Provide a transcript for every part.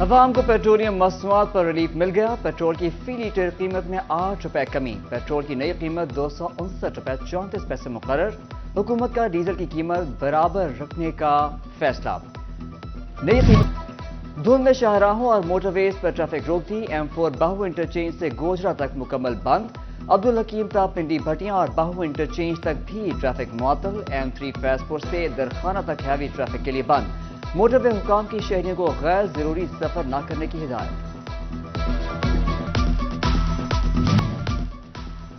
عوام کو پیٹرولیم مصنوعات پر ریلیف مل گیا۔ پیٹرول کی فی لیٹر قیمت میں 8 روپے کمی۔ پیٹرول کی نئی قیمت 259 روپے 34 پیسے مقرر۔ حکومت کا ڈیزل کی قیمت برابر رکھنے کا فیصلہ۔ نئی قیمت۔ دھند میں شاہراہوں اور موٹر ویز پر ٹریفک روک دی۔ M4 باہو انٹرچینج سے گوجرا تک مکمل بند۔ عبدالحکیم تا پنڈی بھٹیاں اور باہو انٹرچینج تک بھی ٹریفک معطل۔ M3 فیض پور سے درخانہ تک ہیوی ٹریفک کے لیے بند۔ موٹر وے حکام کی شہریوں کو غیر ضروری سفر نہ کرنے کی ہدایت۔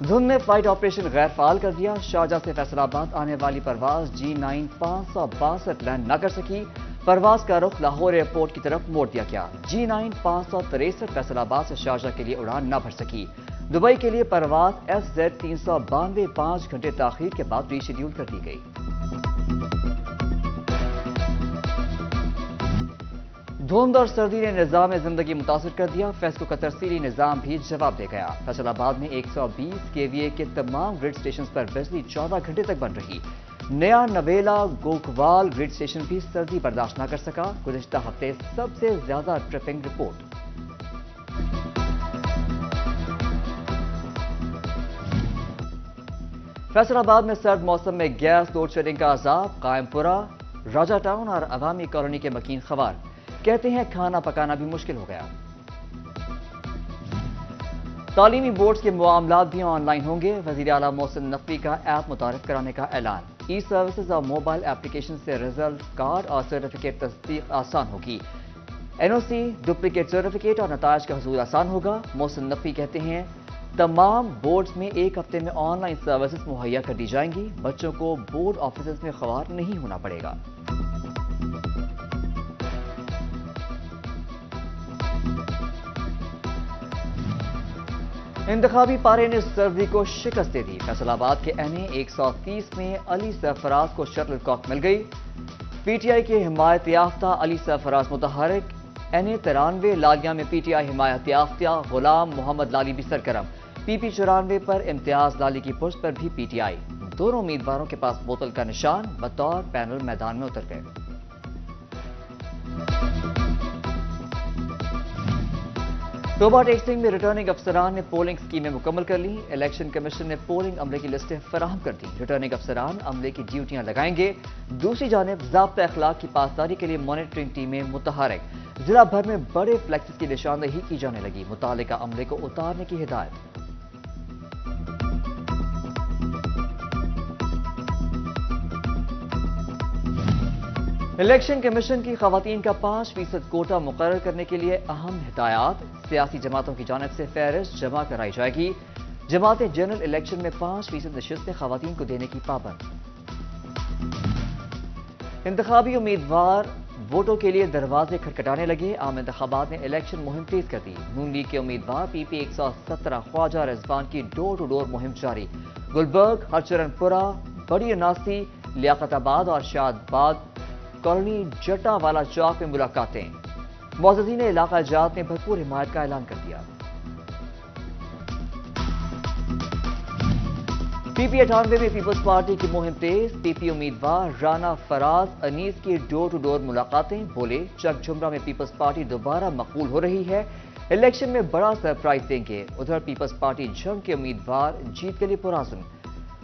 دھند میں فلائٹ آپریشن غیر فعال کر دیا۔ شارجہ سے فیصل آباد آنے والی پرواز G9 562 لینڈ نہ کر سکی۔ پرواز کا رخ لاہور ایئرپورٹ کی طرف موڑ دیا گیا۔ G9 563 فیصل آباد سے شارجہ کے لیے اڑان نہ بھر سکی۔ دبئی کے لیے پرواز SZ 392 5 گھنٹے تاخیر کے بعد ری شیڈیول کر دی گئی۔ دھند اور سردی نے نظام زندگی متاثر کر دیا۔ فیسکو کا ترسیلی نظام بھی جواب دے گیا۔ فیصل آباد میں 120 KVA کے تمام گرڈ سٹیشنز پر بجلی 14 گھنٹے تک بند رہی۔ نیا نویلا گوکھوال گرڈ سٹیشن بھی سردی برداشت نہ کر سکا۔ گزشتہ ہفتے سب سے زیادہ ٹرپنگ رپورٹ۔ فیصل آباد میں سرد موسم میں گیس لوڈ شیڈنگ کا عذاب۔ قائم پورہ، راجہ ٹاؤن اور عوامی کالونی کے مکین خوار کہتے ہیں کھانا پکانا بھی مشکل ہو گیا۔ تعلیمی بورڈز کے معاملات بھی آن لائن ہوں گے۔ وزیر اعلیٰ محسن نقوی کا ایپ متعارف کرانے کا اعلان۔ ای سروسز اور موبائل اپلیکیشن سے رزلٹ کارڈ اور سرٹیفکیٹ تصدیق آسان ہوگی۔ NOC، ڈپلیکیٹ سرٹیفکیٹ اور نتائج کا حصول آسان ہوگا۔ محسن نقوی کہتے ہیں تمام بورڈز میں ایک ہفتے میں آن لائن سروسز مہیا کر دی جائیں گی۔ بچوں کو بورڈ آفیسز میں خوار نہیں ہونا پڑے گا۔ انتخابی پارے نے سردی کو شکست دے دی۔ فیصل آباد کے NA 130 میں علی سرفراز کو شٹل کاک مل گئی۔ PTI کے حمایت یافتہ علی سرفراز متحرک۔ NA 93 لالیاں میں PTI حمایت یافتہ غلام محمد لالی بھی سرگرم۔ PP 94 پر امتیاز لالی کی پشت پر بھی PTI۔ دونوں امیدواروں کے پاس بوتل کا نشان بطور پینل میدان میں اتر گئے۔ توبہ ٹیکسنگ میں ریٹرننگ افسران نے پولنگ سکیمیں مکمل کر لی۔ الیکشن کمیشن نے پولنگ عملے کی لسٹیں فراہم کر دی۔ ریٹرننگ افسران عملے کی ڈیوٹیاں لگائیں گے۔ دوسری جانب ضابطہ اخلاق کی پاسداری کے لیے مانیٹرنگ ٹیمیں متحرک۔ ضلع بھر میں بڑے فلیکسز کی نشاندہی کی جانے لگی۔ متعلقہ عملے کو اتارنے کی ہدایت۔ الیکشن کمیشن کی خواتین کا 5% کوٹا مقرر کرنے کے لیے اہم ہدایات۔ سیاسی جماعتوں کی جانب سے فہرست جمع کرائی جائے گی۔ جماعتیں جنرل الیکشن میں 5% نشستیں خواتین کو دینے کی پابند۔ انتخابی امیدوار ووٹوں کے لیے دروازے کھٹکھٹانے لگے۔ عام انتخابات نے الیکشن مہم تیز کر دی۔ نون لیگ کے امیدوار PP 117 خواجہ رضوان کی ڈور ٹو ڈور مہم جاری۔ گلبرگ، ہرچرن پورہ، بڑی اناسی، لیاقت آباد اور شاد آباد کالونی جٹا والا چوک میں ملاقاتیں۔ معززین علاقہ جات نے بھرپور حمایت کا اعلان کر دیا۔ PP 98 میں پیپلز پارٹی کی مہم تیز۔ PP امیدوار رانا فراز انیس کی ڈور ٹو ڈور ملاقاتیں۔ بولے چک جھمرا میں پیپلز پارٹی دوبارہ مقبول ہو رہی ہے۔ الیکشن میں بڑا سرپرائز دیں گے۔ ادھر پیپلز پارٹی جھنگ کے امیدوار جیت کے لیے پرعزم۔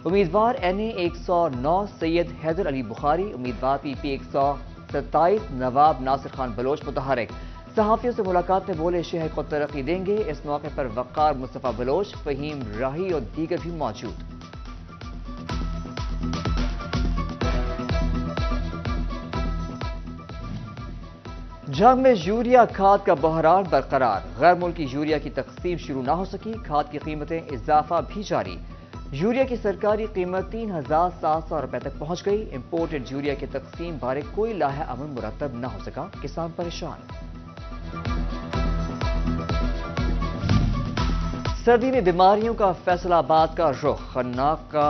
امیدوار NA 109 سید حیدر علی بخاری۔ امیدوار PP 127 نواب ناصر خان بلوچ متحرک۔ صحافیوں سے ملاقات میں بولے شہر کو ترقی دیں گے۔ اس موقع پر وقار مصطفیٰ بلوچ، فہیم راہی اور دیگر بھی موجود۔ جنگ میں یوریا کھاد کا بحران برقرار۔ غیر ملکی یوریا کی تقسیم شروع نہ ہو سکی۔ کھاد کی قیمتیں اضافہ بھی جاری۔ یوریا کی سرکاری قیمت 3700 روپے تک پہنچ گئی۔ امپورٹڈ یوریا کی تقسیم بارے کوئی لائحہ عمل مرتب نہ ہو سکا۔ کسان پریشان۔ سردی میں بیماریوں کا فیصل آباد کا رخ خناق کا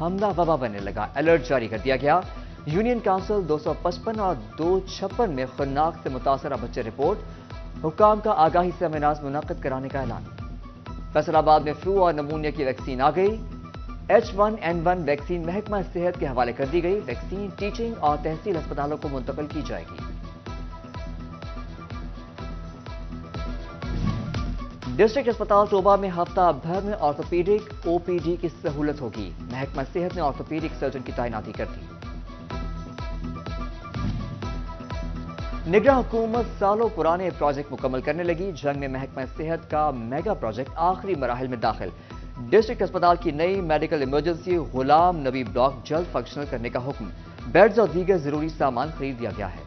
حملہ وبا بننے لگا۔ الرٹ جاری کر دیا گیا۔ یونین کونسل 255 اور 256 میں خناق سے متاثرہ بچے رپورٹ۔ حکام کا آگاہی سیمینار منعقد کرانے کا اعلان۔ فیصل آباد میں فلو اور نمونیا کی ویکسین آ گئی۔ H1N1 ویکسین محکمہ صحت کے حوالے کر دی گئی۔ ویکسین ٹیچنگ اور تحصیل ہسپتالوں کو منتقل کی جائے گی۔ ڈسٹرکٹ اسپتال ٹوبہ میں ہفتہ بھر میں آرتھوپیڈک OPD کی سہولت ہوگی. محکمہ صحت نے آرتھوپیڈک سرجن کی تعیناتی کر دی. نگراں حکومت سالوں پرانے پروجیکٹ مکمل کرنے لگی. جنگ میں محکمہ صحت کا میگا پروجیکٹ آخری مراحل میں داخل. ڈسٹرکٹ اسپتال کی نئی میڈیکل ایمرجنسی غلام نبی بلاک جلد فنکشنل کرنے کا حکم. بیڈز اور دیگر ضروری سامان خرید لیا گیا ہے.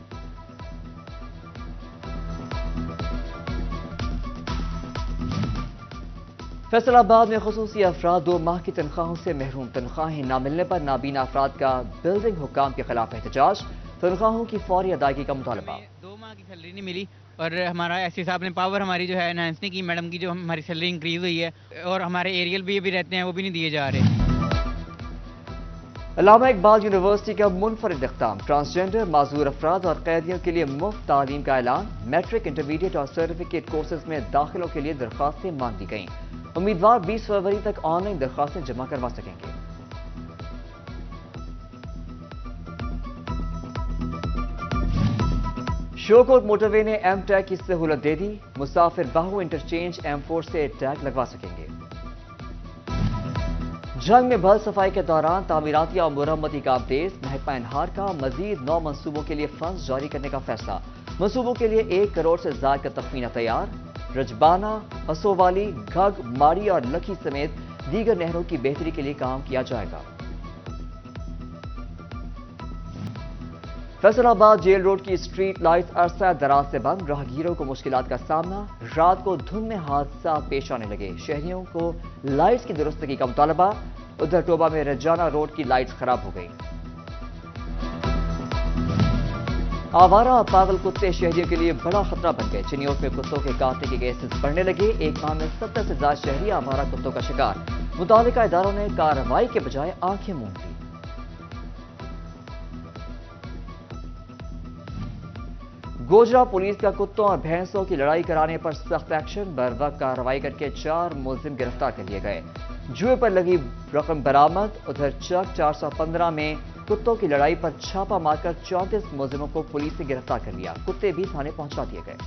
فیصل آباد میں خصوصی افراد 2 ماہ کی تنخواہوں سے محروم. تنخواہیں نہ ملنے پر نابینا افراد کا بلڈنگ حکام کے خلاف احتجاج. تنخواہوں کی فوری ادائیگی کا مطالبہ. 2 ماہ کی سیلری نہیں ملی اور ہمارا ایس صاحب نے پاور ہماری جو ہے انہینس نہیں کی. میڈم کی جو ہماری سیلری انکریز ہوئی ہے اور ہمارے ایریل بھی رہتے ہیں وہ بھی نہیں دیے جا رہے. علامہ اقبال یونیورسٹی کا منفرد اختتام. ٹرانسجنڈر معذور افراد اور قیدیوں کے لیے مفت تعلیم کا اعلان. میٹرک انٹرمیڈیٹ اور سرٹیفکیٹ کورسز میں داخلوں کے لیے درخواستیں مانگ دی گئیں. امیدوار 20 فروری تک آن لائن درخواستیں جمع کروا سکیں گے. شوکوٹ موٹر وے نے ایم ٹیگ کی سہولت دے دی. مسافر باہو انٹرچینج M4 سے ٹیگ لگوا سکیں گے. جنگ میں بھل صفائی کے دوران تعمیراتی اور مرمتی کام تیز. محکمہ انہار کا مزید 9 منصوبوں کے لیے فنڈز جاری کرنے کا فیصلہ. منصوبوں کے لیے 1 کروڑ سے زائد کا تخمینہ تیار. رجبانہ، ہسووالی، گھگ، ماڑی اور لکھی سمیت دیگر نہروں کی بہتری کے لیے کام کیا جائے گا. فیصل آباد جیل روڈ کی اسٹریٹ لائٹس عرصہ دراز سے بند. راہگیروں کو مشکلات کا سامنا. رات کو دھند میں حادثات پیش آنے لگے. شہریوں کو لائٹس کی درستگی کا مطالبہ. ادھر ٹوبہ میں رجانہ روڈ کی لائٹس خراب ہو گئی. آوارہ اور پاگل کتے شہریوں کے لیے بڑا خطرہ بن گئے. چنیوٹ میں کتوں کے کاٹنے کے کیسز بڑھنے لگے. ایک ماہ میں 70 سے زائد شہری آوارہ کتوں کا شکار. متعلقہ اداروں نے کارروائی کے بجائے آنکھیں موند لی. گوجرا پولیس کا کتوں اور بھینسوں کی لڑائی کرانے پر سخت ایکشن. بر وقت کارروائی کر کے 4 ملزم گرفتار کر لیے گئے. جوئے پر لگی رقم برآمد. ادھر چک 415 میں کتوں کی لڑائی پر چھاپہ مار کر 34 ملزموں کو پولیس نے گرفتار کر لیا. کتے بھی تھانے پہنچا دیے گئے.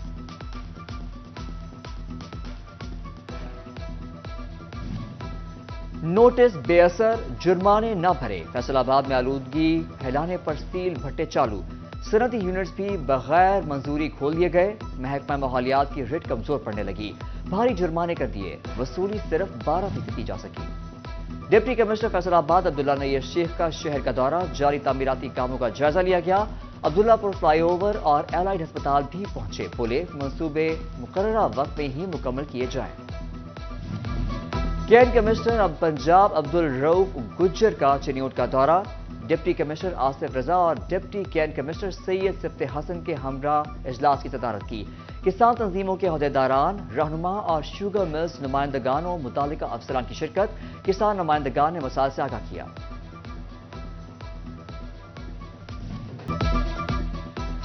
نوٹس بے اثر، جرمانے نہ بھرے. فیصل آباد میں آلودگی پھیلانے پر سیل بھٹے چالو. صنعتی یونٹس بھی بغیر منظوری کھول دیے گئے. محکمہ ماحولیات کی ریٹ کمزور پڑنے لگی. بھاری جرمانے کر دیے. وصولی صرف 12% کی جا سکی. ڈپٹی کمشنر فیصل آباد عبداللہ نیر شیخ کا شہر کا دورہ. جاری تعمیراتی کاموں کا جائزہ لیا گیا. عبداللہ پور فلائی اوور اور الائڈ ہسپتال بھی پہنچے. بولے منصوبے مقررہ وقت میں ہی مکمل کیے جائیں. کین کمشنر اب پنجاب عبدالرؤف گجر کا چنیوٹ کا دورہ. ڈپٹی کمشنر آصف رضا اور ڈپٹی کین کمشنر سید سبت حسن کے ہمراہ اجلاس کی صدارت کی. کسان تنظیموں کے عہدیداران، رہنما اور شوگر ملز نمائندگان و متعلقہ افسران کی شرکت. کسان نمائندگان نے مسائل سے آگاہ کیا.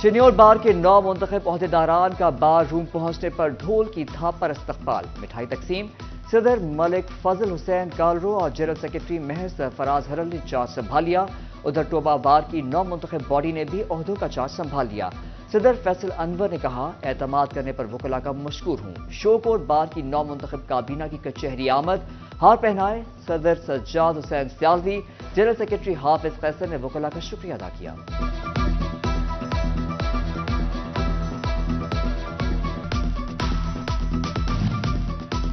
چنیوٹ بار کے 9 منتخب عہدیداران کا بار روم پہنچنے پر ڈھول کی تھاپ پر استقبال. مٹھائی تقسیم. صدر ملک فضل حسین کالرو اور جنرل سیکرٹری محض سرفراز ہرل نے چارج سنبھال لیا. ادھر ٹوبہ بار کی 9 منتخب باڈی نے بھی عہدوں کا چارج سنبھال لیا. صدر فیصل انور نے کہا، اعتماد کرنے پر وکلاء کا مشکور ہوں. شوکوٹ بار کی 9 منتخب کابینہ کی کچہری آمد. ہار پہنائے. صدر سجاد حسین سیالوی، جنرل سیکرٹری حافظ قیصر نے وکلاء کا شکریہ ادا کیا.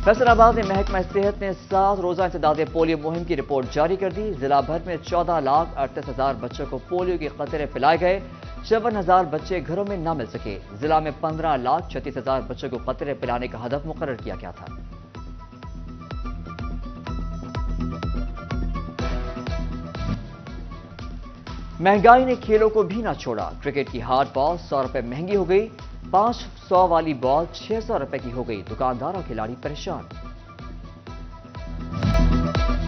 فیصل آباد میں محکمہ صحت نے 7 روزہ انسداد پولیو مہم کی رپورٹ جاری کر دی. ضلع بھر میں 14,38,000 بچوں کو پولیو کے قطرے پلائے گئے. 54,000 بچے گھروں میں نہ مل سکے. ضلع میں 15,36,000 بچوں کو قطرے پلانے کا ہدف مقرر کیا گیا تھا. مہنگائی نے کھیلوں کو بھی نہ چھوڑا. کرکٹ کی ہارڈ بال 100 روپے مہنگی ہو گئی. 500 والی بال 600 روپے کی ہو گئی. دکاندار اور کھلاڑی پریشان.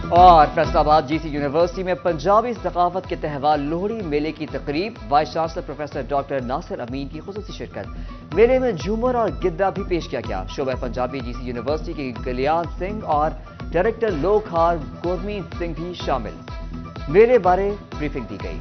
اور فیصل آباد GC یونیورسٹی میں پنجابی ثقافت کے تہوار لوہڑی میلے کی تقریب. وائس چانسلر پروفیسر ڈاکٹر ناصر امین کی خصوصی شرکت. میلے میں جھومر اور گدہ بھی پیش کیا گیا. شعبہ پنجابی GC یونیورسٹی کے گلیان سنگھ اور ڈائریکٹر لوک ہار گورمیت سنگھ بھی شامل. میلے بارے بریفنگ دی گئی.